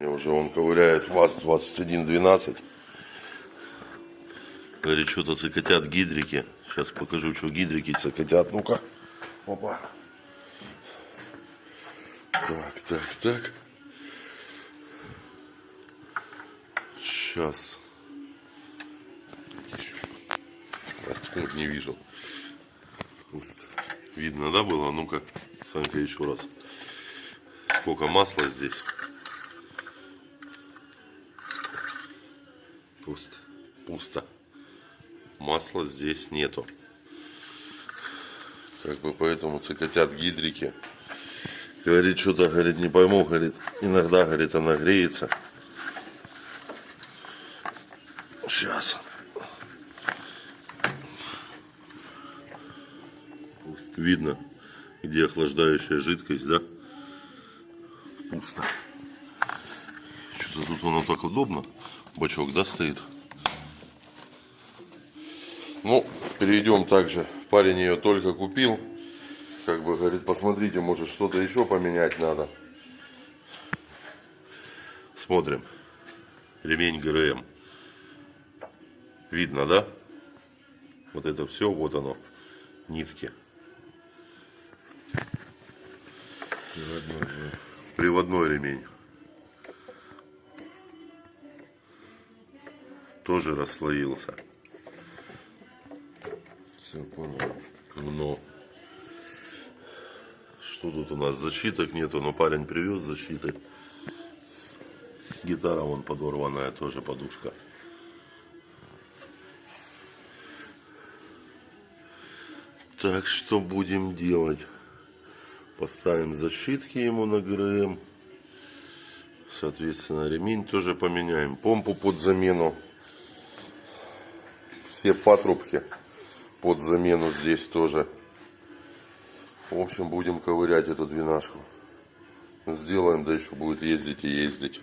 Уже он ковыряет ВАЗ-2112. Говорит, что-то цикотят гидрики. Сейчас покажу, что гидрики цикотят. Ну-ка. Опа. Так. Сейчас. Не вижу. Видно, да, было? Ну-ка, Санька, еще раз. Сколько масла здесь? Пусто. Масла здесь нету. Как бы поэтому цикотят гидрики. Говорит, что-то, говорит, не пойму, говорит, иногда, говорит, она греется. Сейчас. Видно, где охлаждающая жидкость, да? Пусто. Что-то тут оно так удобно. Бачок, да, стоит? Ну, перейдем также. Парень ее только купил. Как бы говорит, посмотрите, может что-то еще поменять надо. Смотрим. Ремень ГРМ. Видно, да? Вот это все, вот оно. Нитки. Приводной ремень. Тоже расслоился. Все понял. Но что тут у нас? Защиток нету, но парень привез защиты. Гитара вон подорванная, тоже подушка. Так что будем делать? Поставим защитки ему на ГРМ. Соответственно, ремень тоже поменяем. Помпу под замену. Все патрубки под замену здесь тоже. В общем, будем ковырять эту двенашку. Сделаем, да еще будет ездить и ездить.